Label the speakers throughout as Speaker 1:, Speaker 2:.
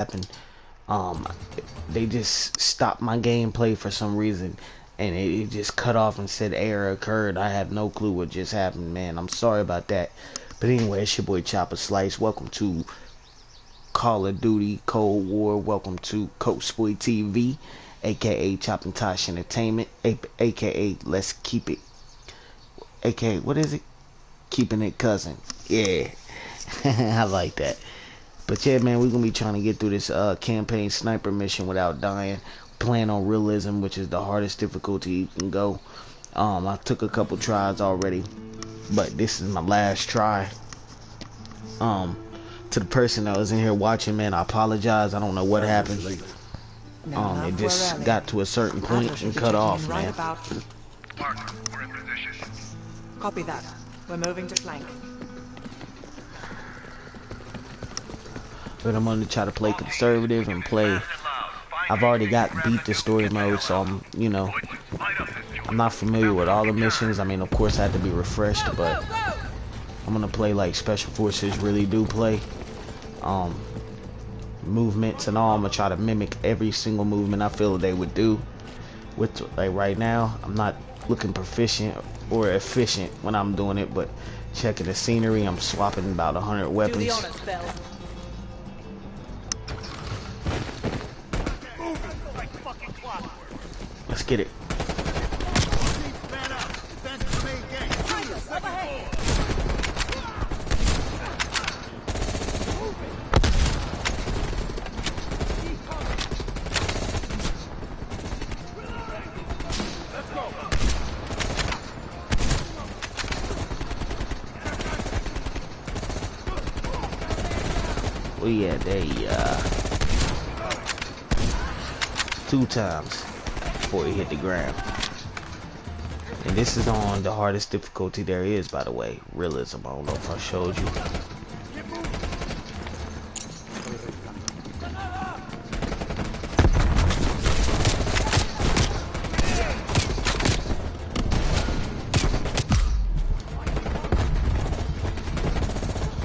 Speaker 1: happened. Um, they just stopped my gameplay for some reason, and it just cut off and said error occurred. I have no clue what just happened, man. I'm sorry about that. But anyway, it's your boy Chopper Slice. Welcome to Call of Duty Cold War. Welcome to Coach Boy TV, aka Chop and Tosh Entertainment, aka Let's Keep It, aka what is it? Keeping It Cousin. Yeah, I like that. But yeah, man, we're gonna be trying to get through this campaign sniper mission without dying. Playing on realism, which is the hardest difficulty you can go. I took a couple tries already, but this is my last try. To the person that was in here watching, man, I apologize. I don't know what happened. It just got to a certain point and cut off, man.
Speaker 2: Mark, we're in position.
Speaker 3: Copy that. We're moving to flank.
Speaker 1: But I'm gonna try to play conservative and play. I've already beat the story mode, so I'm not familiar with all the missions. I mean, of course, I had to be refreshed, but I'm gonna play like Special Forces really do play. Movements and all. I'm gonna try to mimic every single movement I feel they would do. With like right now, I'm not looking proficient or efficient when I'm doing it, but checking the scenery, I'm swapping about 100 weapons. Let's get it. We at a 2 times before he hit the ground. And this is on the hardest difficulty there is, by the way. Realism. I don't know if I showed you.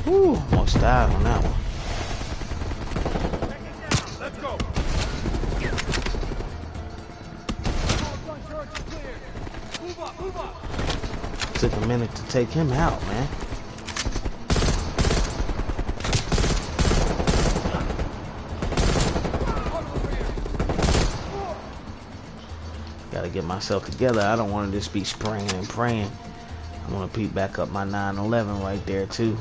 Speaker 1: Whew, almost died on that one. Took a minute to take him out, man. Gotta get myself together. I don't want to just be spraying and praying. I want to peek back up my 911 right there too.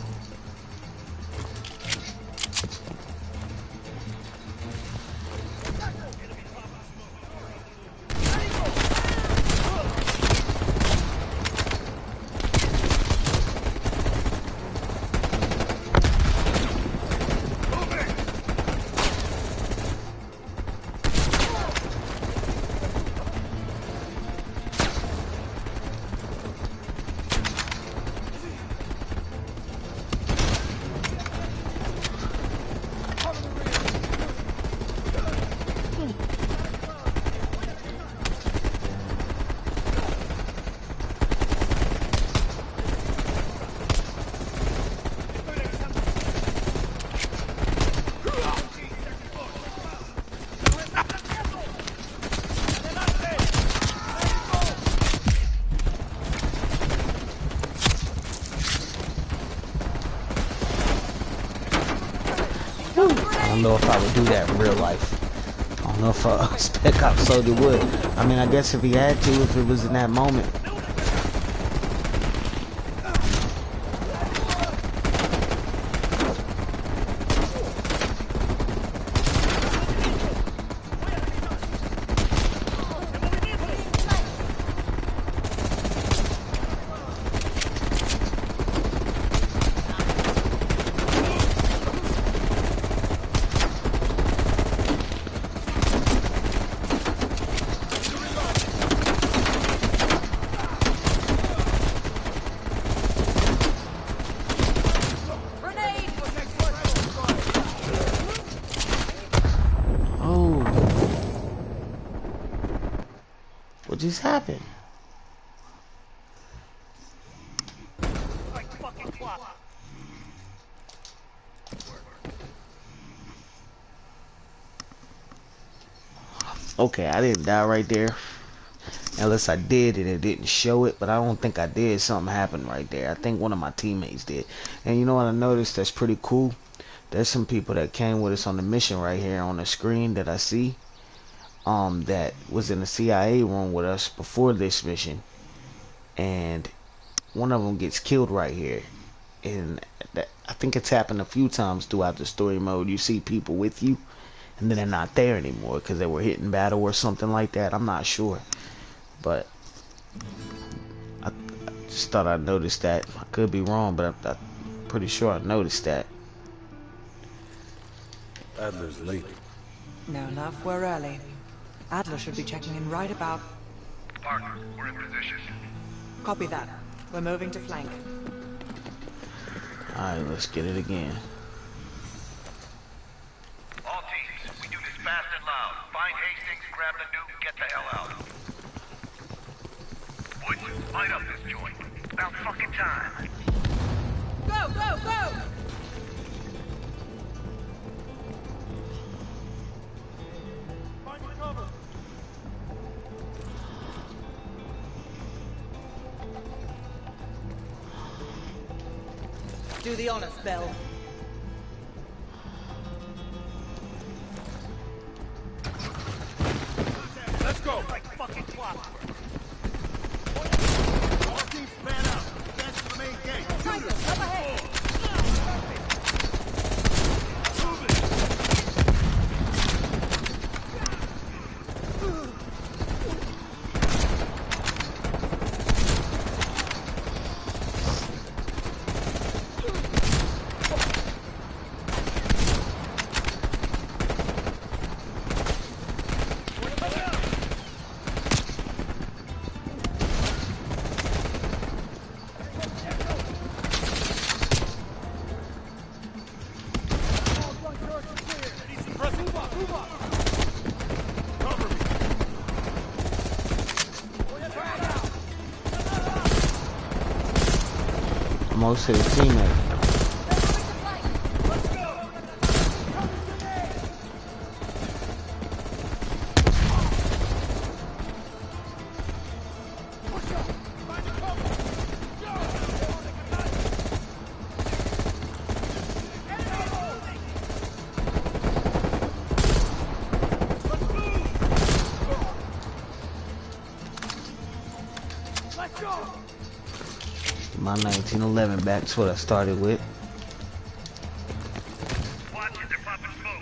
Speaker 1: I don't know if I would do that in real life. I don't know if a Spec Ops soldier would. I mean, I guess if he had to, if it was in that moment. What just happened? Okay, I didn't die right there. Unless I did and it didn't show it, but I don't think I did. Something happened right there. I think one of my teammates did. And you know what I noticed that's pretty cool? There's some people that came with us on the mission right here on the screen that I see. That was in the CIA room with us before this mission. And one of them gets killed right here. And I think it's happened a few times throughout the story mode. You see people with you, and then they're not there anymore because they were hit in battle or something like that. I'm not sure. But I just thought I noticed that. I could be wrong, but I'm pretty sure I noticed that.
Speaker 4: Adler's late.
Speaker 3: No, love, we're early. Adler should be checking in right about...
Speaker 2: Parker, we're in position.
Speaker 3: Copy that. We're moving to flank.
Speaker 1: Alright, let's get it again.
Speaker 2: All teams, we do this fast and loud. Find Hastings, grab the nuke, get the hell out. Woods, light up this joint. About fucking time.
Speaker 3: Go, go, go! Do the honors, Bell.
Speaker 4: Let's go! Like fucking clockwork. All teams span out. Advance to the main gate.
Speaker 3: Tiger, up ahead!
Speaker 4: Move it!
Speaker 1: Most of his teammates. My 1911 back, that's what I started with.
Speaker 2: Watch it, they're popping smoke.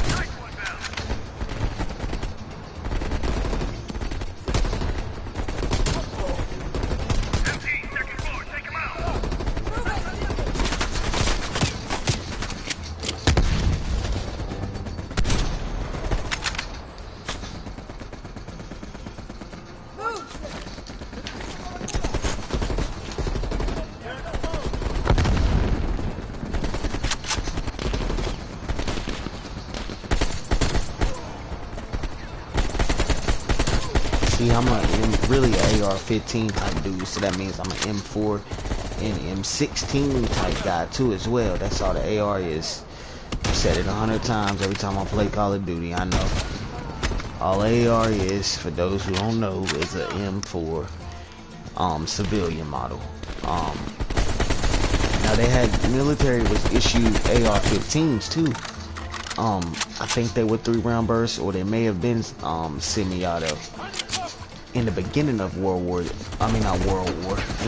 Speaker 2: Nice one, Bell. MT, second floor, take him out.
Speaker 1: See, I'm really a AR-15 type dude, so that means I'm an M4 and M16 type guy too as well. That's all the AR is. I've said it 100 times every time I play Call of Duty. I know. All AR is, for those who don't know, is a M4 civilian model. Now they had military was issued AR-15s too. I think they were 3-round bursts, or they may have been semi-auto. In the beginning of in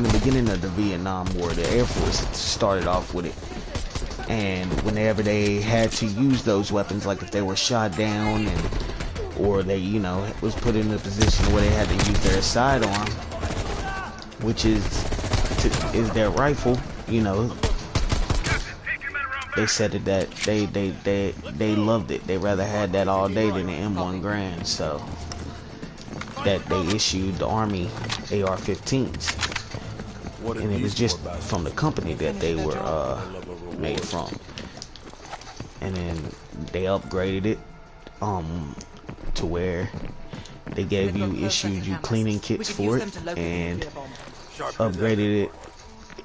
Speaker 1: the beginning of the Vietnam War, the Air Force started off with it. And whenever they had to use those weapons, like if they were shot down or they, was put in a position where they had to use their sidearm, which is their rifle, they said that they loved it. They rather had that all day than the M1 Grand, so that they issued the Army AR-15s, and it was just from the company that they were made from. and then they upgraded it to where they gave you issued you cleaning kits for it and upgraded it.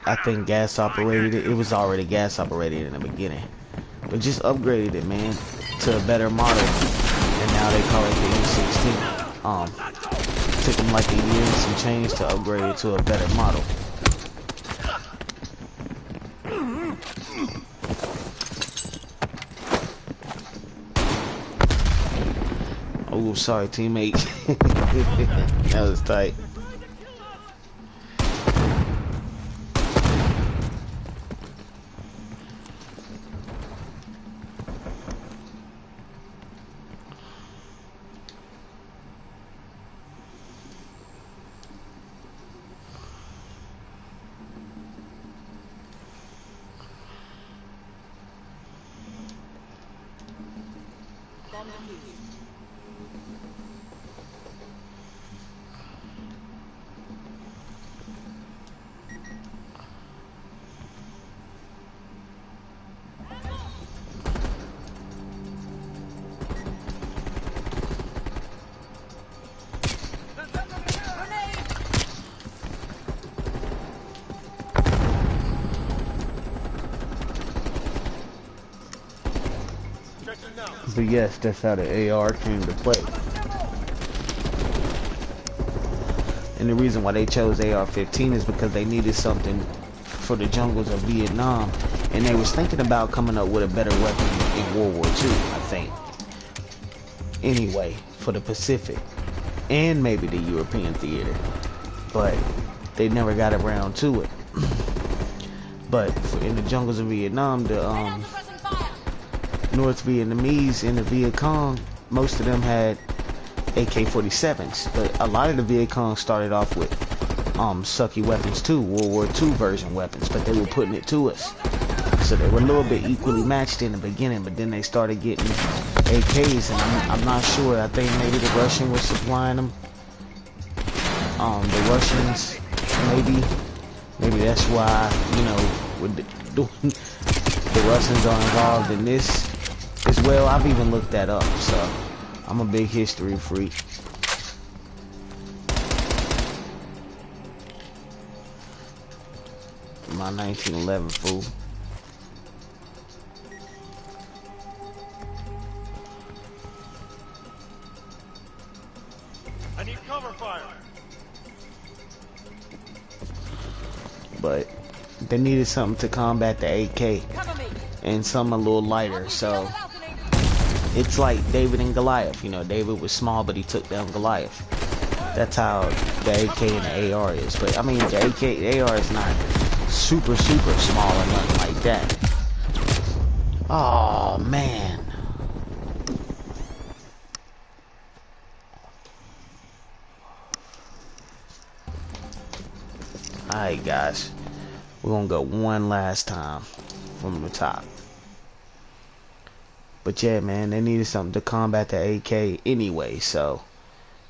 Speaker 1: I think gas operated it. It was already gas operated in the beginning, but just upgraded it, man, to a better model, and now they call it the M16. Took them like a year and some change to upgrade it to a better model. Oh, sorry, teammate. That was tight. But yes, that's how the AR came to play. And the reason why they chose AR-15 is because they needed something for the jungles of Vietnam, and they was thinking about coming up with a better weapon in World War II, I think. Anyway, for the Pacific and maybe the European theater, but they never got around to it. But in the jungles of Vietnam, the North Vietnamese and the Viet Cong, most of them had AK-47s, but a lot of the Viet Cong started off with sucky weapons too, World War II version weapons, but they were putting it to us. So they were a little bit equally matched in the beginning, but then they started getting AKs, and I'm not sure. I think maybe the Russian was supplying them. The Russians, maybe that's why, you know, with the Russians are involved in this as well. I've even looked that up, so I'm a big history freak. My 1911 fool.
Speaker 4: I need cover fire.
Speaker 1: But they needed something to combat the AK and something a little lighter, so it's like David and Goliath. You know, David was small, but he took down Goliath. That's how the AK and the AR is. But I mean, the AR is not super small or nothing like that. Oh man. Alright guys, we're gonna go one last time from the top. But yeah, man, they needed something to combat the AK anyway, so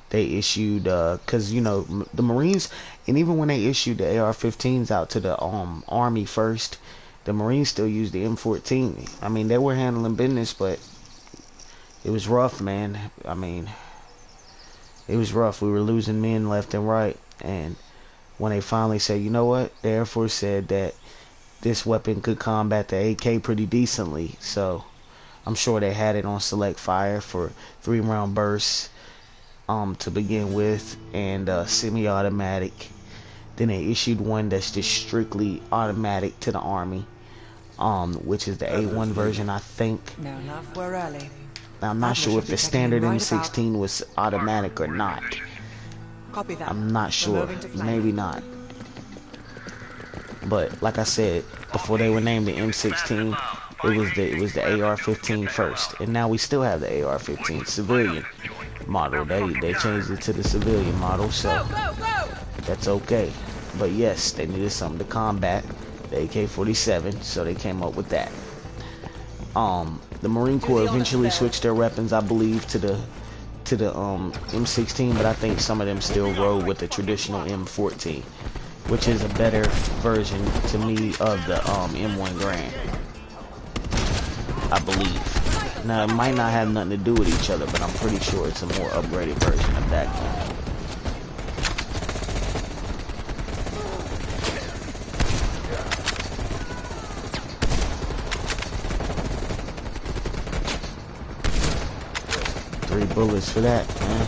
Speaker 1: they issued, cause you know, the Marines, and even when they issued the AR-15s out to the Army first, the Marines still used the M14. I mean, they were handling business, but it was rough, man. I mean, it was rough. We were losing men left and right, and when they finally said, you know what, the Air Force said that this weapon could combat the AK pretty decently, so I'm sure they had it on select fire for 3-round bursts to begin with, and semi-automatic. Then they issued one that's just strictly automatic to the Army, which is the A1 version, I think.
Speaker 3: No, love, we're early.
Speaker 1: Now, I'm not sure if the standard M16 was automatic or not.
Speaker 3: Copy that.
Speaker 1: I'm not sure. Maybe not. But like I said, before they were named the M16, it was the AR-15 first, and now we still have the AR-15 civilian model. They changed it to the civilian model, so that's okay. But yes, they needed something to combat the AK-47, so they came up with that. The Marine Corps eventually switched their weapons, I believe, to the M16, but I think some of them still roll with the traditional M14, which is a better version to me of the M1 Garand. I believe. Now, it might not have nothing to do with each other, but I'm pretty sure it's a more upgraded version of that gun. Three bullets for that, man.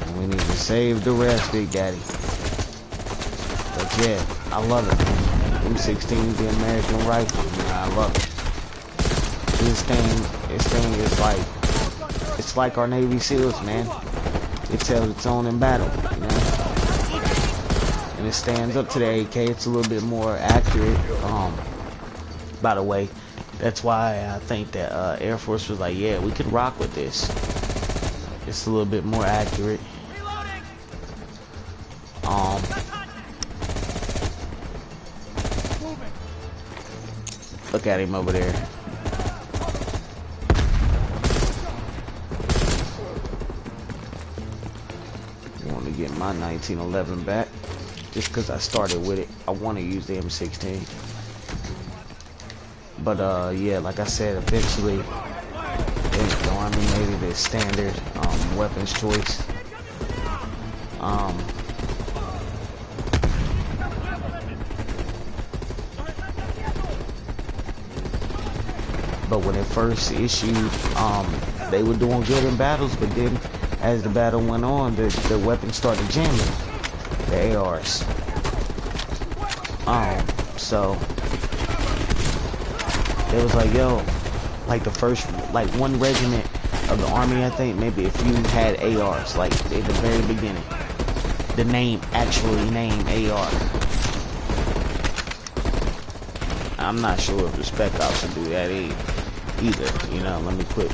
Speaker 1: And we need to save the rest, Big Daddy. But yeah, I love it, man. M16, the American rifle, man, I love it. This thing is like, it's like our Navy SEALs, man. It tells its own in battle, you know. And it stands up to the AK. It's a little bit more accurate. By the way, that's why I think that Air Force was like, yeah, we could rock with this. It's a little bit more accurate. Look at him over there. Get my 1911 back just because I started with it. I want to use the M16, but yeah, like I said, eventually the Army made it a standard weapons choice. But when it first issued, they were doing good in battles, but then as the battle went on, the weapons started jamming, the ARs. So it was like, yo, like the first, like one regiment of the Army, I think, maybe a few had ARs, like at the very beginning. The name, actually named AR. I'm not sure if the Spec Ops will do that either, you know, let me quit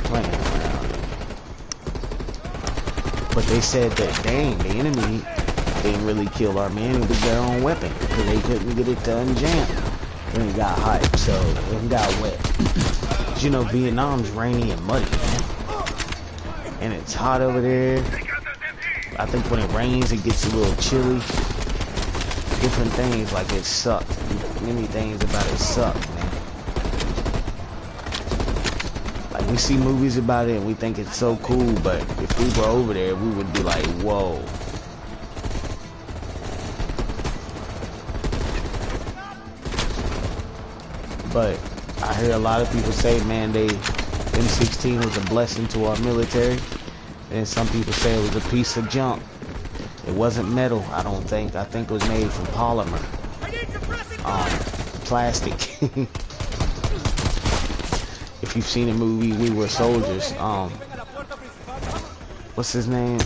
Speaker 1: playing around. But they said that, dang, the enemy didn't really kill our men with their own weapon because they couldn't get it to unjam when it got hot, so it got wet. You know, Vietnam's rainy and muddy, man. And it's hot over there. I think when it rains, it gets a little chilly. Different things, like it sucks. Many things about it suck, man. We see movies about it and we think it's so cool, but if we were over there, we would be like, whoa. But I hear a lot of people say, man, M16 was a blessing to our military. And some people say it was a piece of junk. It wasn't metal, I don't think. I think it was made from polymer. Plastic. If you've seen the movie We Were Soldiers, what's his name?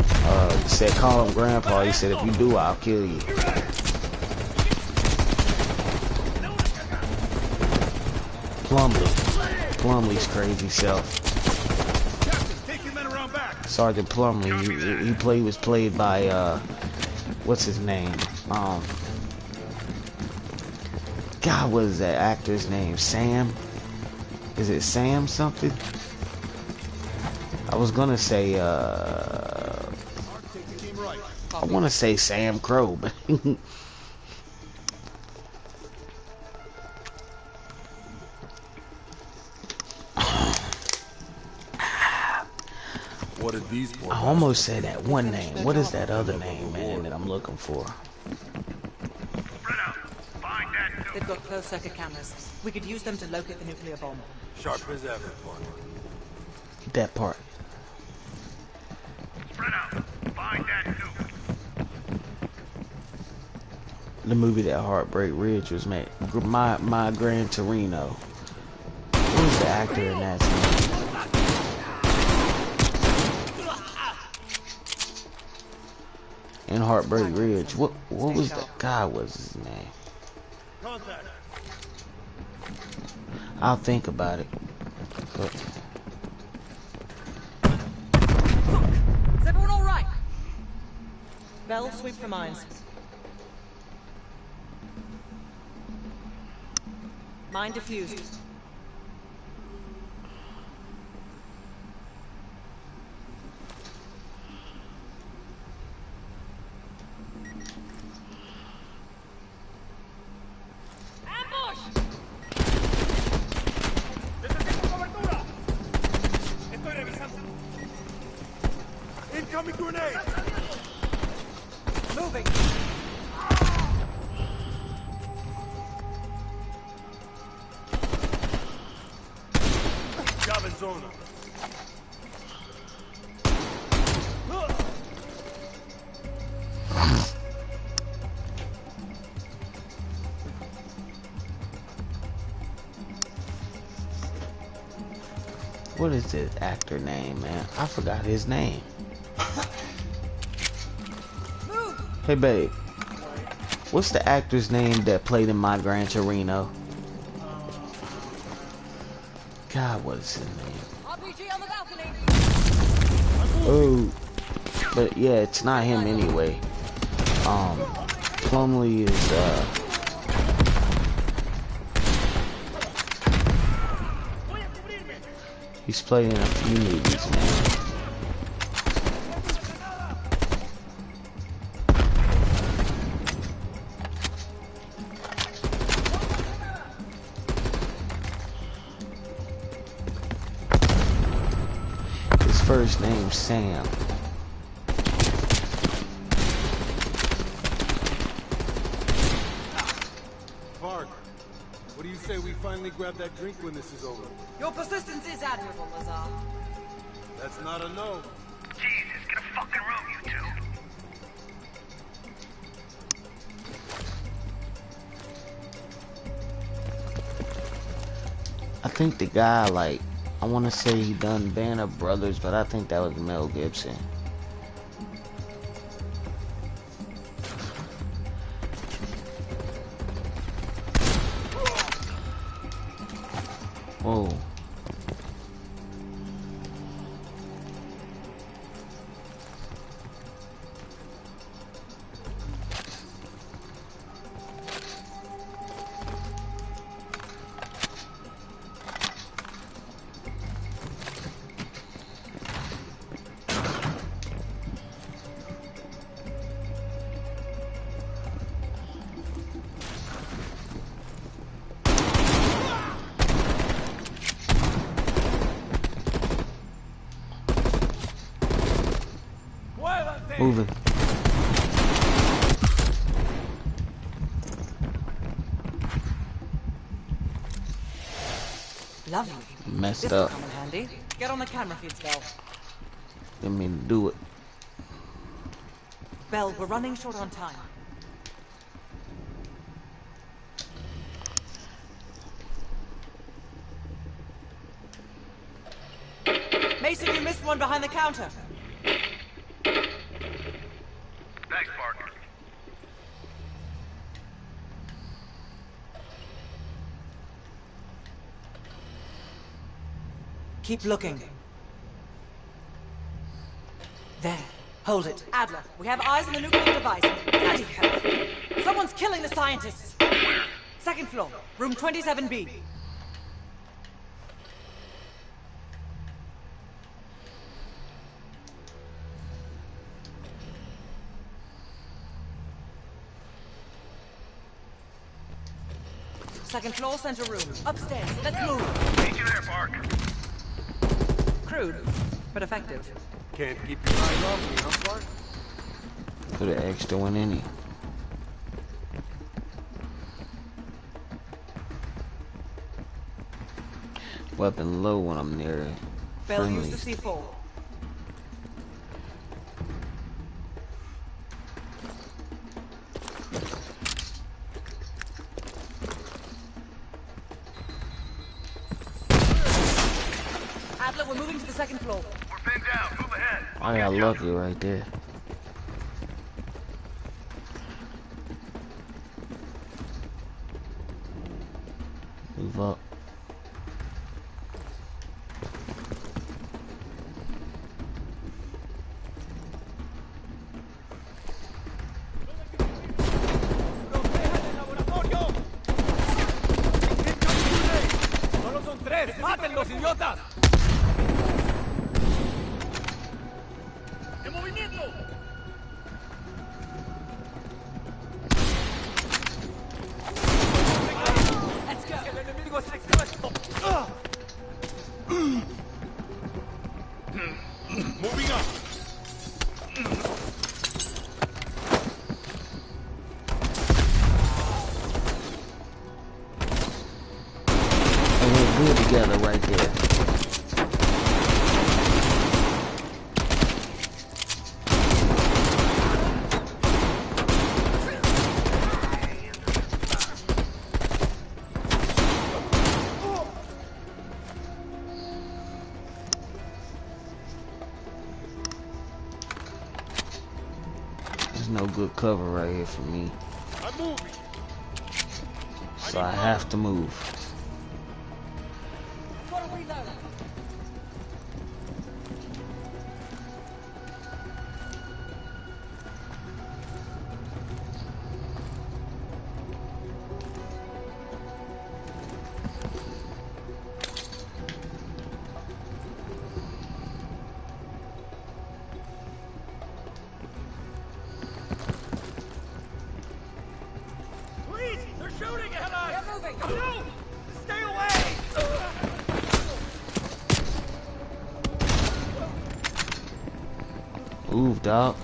Speaker 1: Said call him Grandpa. He said if you do, I'll kill you. Plumley's crazy self. Sergeant Plumley. He was played by what's his name? God, what is that actor's name? Sam? Is it Sam something? I was gonna say, I want to say Sam Crow, but
Speaker 4: What did these poor
Speaker 1: I almost said that one name. What is that other name, man, that I'm looking for?
Speaker 3: They've got closed circuit cameras. We could use them to locate the nuclear bomb.
Speaker 4: sharp as ever, partner.
Speaker 1: That part.
Speaker 2: Spread out. Find that nuke.
Speaker 1: The movie that Heartbreak Ridge was made. My Gran Torino. Who's the actor in that scene? In Heartbreak Ridge. What was that guy? Was his name?
Speaker 4: Contact.
Speaker 1: I'll think about it. But
Speaker 3: Is everyone all right? Bell, sweep for mines. Mine defused.
Speaker 4: Incoming grenade!
Speaker 3: Moving.
Speaker 4: Job in zone.
Speaker 1: What is this actor name, man? I forgot his name. Hey, babe. What's the actor's name that played in My Gran Torino? God, what is his name?
Speaker 3: RPG on the balcony.
Speaker 1: Oh, but yeah, it's not him anyway. Plumley is he's played in a few movies, man. His first name's Sam.
Speaker 4: Park, what do you say we finally grab that drink when this is over?
Speaker 3: Your persistence is admirable, Lazar.
Speaker 4: That's not a no.
Speaker 2: Jesus, get a fucking room, you two.
Speaker 1: I think the guy, like, I want to say he done Band of Brothers, but I think that was Mel Gibson. Whoa. Moving.
Speaker 3: Lovely.
Speaker 1: Messed
Speaker 3: This will
Speaker 1: up.
Speaker 3: come in handy. Get on the camera feeds, Bell.
Speaker 1: Didn't mean to do it.
Speaker 3: Bell, we're running short on time. Mason, you missed one behind the counter.
Speaker 2: Thanks, Parker.
Speaker 3: Keep looking. There. Hold it. Adler, we have eyes on the nuclear device. Bloody hell. Someone's killing the scientists.
Speaker 2: Where?
Speaker 3: Second floor, room 27B. Second floor, center room. Upstairs. Let's move.
Speaker 2: Meet you there, Park.
Speaker 3: Crude, but effective.
Speaker 4: Can't keep your eyes off me, huh, Park?
Speaker 1: Put an extra one in here. Weapon low when I'm near
Speaker 3: Bell
Speaker 1: friendly.
Speaker 3: used the C4. Adler, we're moving to the second floor.
Speaker 2: We're pinned down. Move ahead.
Speaker 1: I got lucky right there. Move up.
Speaker 4: ¡Solo son tres! ¡Mátenlos, idiotas! ¡En movimiento!
Speaker 3: Let's go.
Speaker 4: ¡El enemigo está expuesto! Moving up!
Speaker 1: right there. There's no good cover right here for me.
Speaker 4: I'm moving.
Speaker 1: So I have to move.
Speaker 3: Gotta reload.
Speaker 2: Please! They're shooting at us!
Speaker 3: Get moving.
Speaker 2: No! Stay away!
Speaker 1: Move, dog.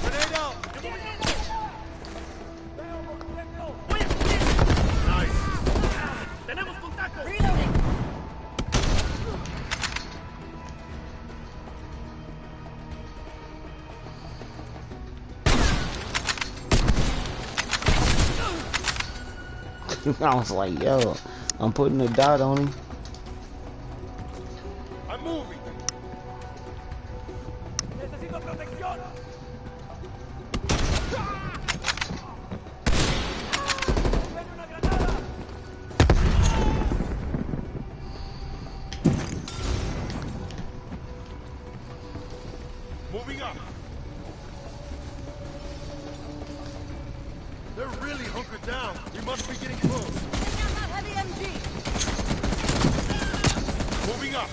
Speaker 4: Grenade out.
Speaker 2: Nice. Tenemos contacto.
Speaker 3: Reloading.
Speaker 1: I was like, yo, I'm putting a dot on him.
Speaker 4: I'm moving.
Speaker 2: Necesito protección. ¡Ven una granada!
Speaker 4: Moving up. They're really hunkered down. We must be getting close.
Speaker 3: Bring out that heavy MG.
Speaker 4: Moving up.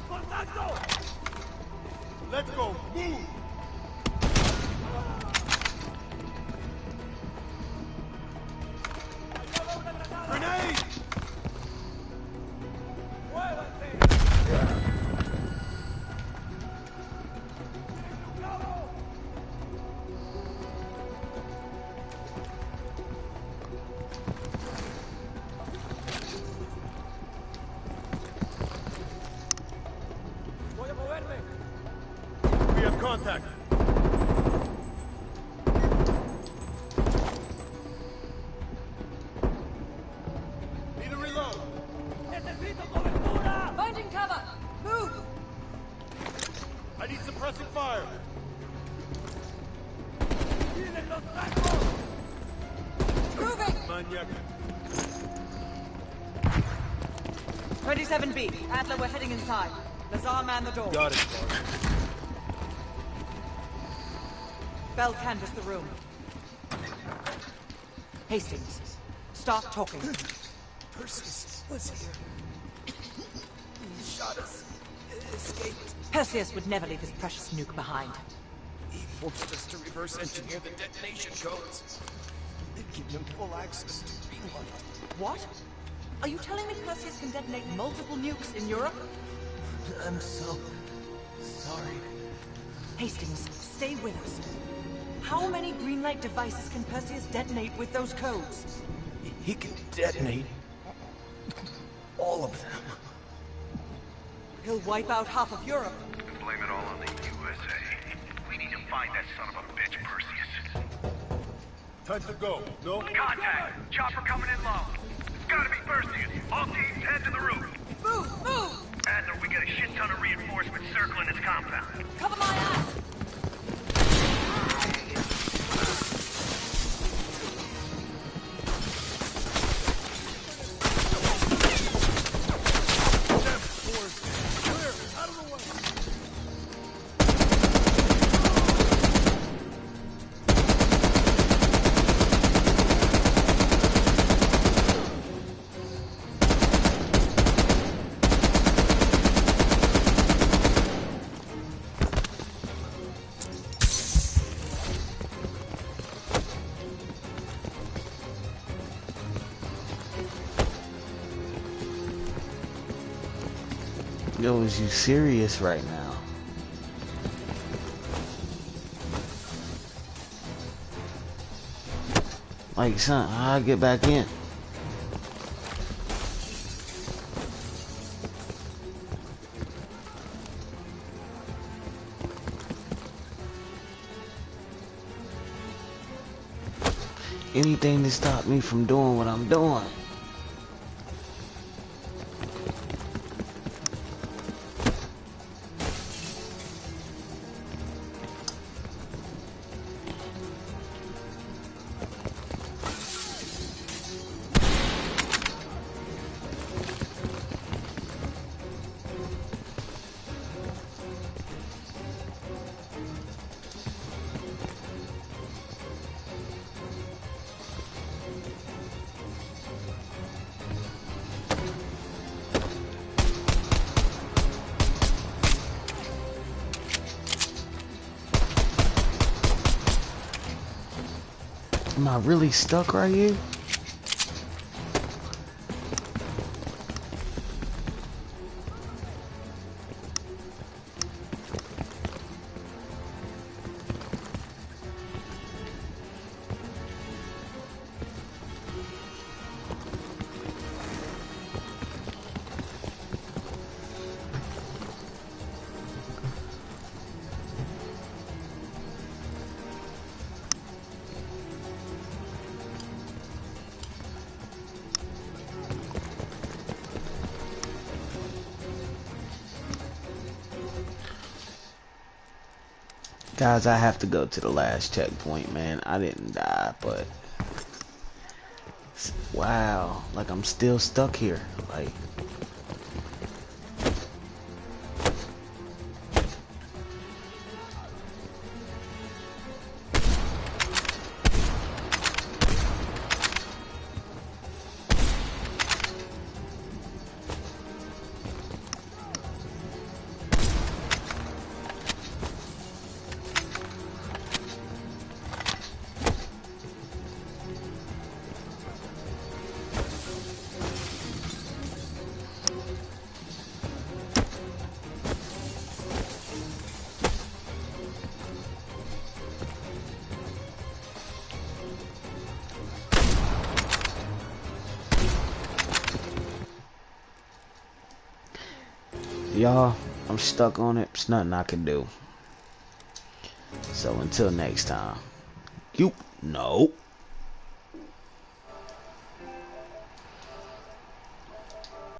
Speaker 2: ¡Contacto!
Speaker 4: Let's go. Move. Grenade!
Speaker 2: Voy a moverme.
Speaker 4: We have contact. Need a reload.
Speaker 2: Necesito cobertura.
Speaker 3: Finding cover. Move.
Speaker 4: I need suppressing fire.
Speaker 2: ¡Tienen los tacos!
Speaker 3: Moving.
Speaker 4: Maniac.
Speaker 3: 27B. Adler, we're heading inside. Lazar, man the door.
Speaker 4: Got it, Bart.
Speaker 3: Bell canvass the room. Hastings, start talking.
Speaker 5: Perseus was here. He shot us. Escaped.
Speaker 3: Perseus would never leave his precious nuke behind.
Speaker 5: He forced us to reverse engineer the detonation codes. They've given him full access to Greenlight.
Speaker 3: What? Are you telling me Perseus can detonate multiple nukes in Europe?
Speaker 5: I'm so sorry.
Speaker 3: Hastings, stay with us. How many Greenlight devices can Perseus detonate with those codes?
Speaker 5: He can detonate all of them.
Speaker 3: He'll wipe out half of Europe.
Speaker 2: Blame it all on the USA. We need to find that son of a bitch, Perseus.
Speaker 4: Time to go. No?
Speaker 2: Contact! Chopper coming in low. It's gotta be Perseus. All teams head to the roof.
Speaker 3: Move! Move!
Speaker 2: Adler, we got a shit ton of reinforcements circling its compound.
Speaker 3: Cover my ass!
Speaker 4: Clear. Out of the way.
Speaker 1: Yo, is you serious right now? Like, son, how I get back in? Anything to stop me from doing what I'm doing. Am I really stuck right here? Guys, I have to go to the last checkpoint, man. I didn't die, but wow, like I'm still stuck here. Like, y'all, I'm stuck on it. There's nothing I can do. So until next time, you know.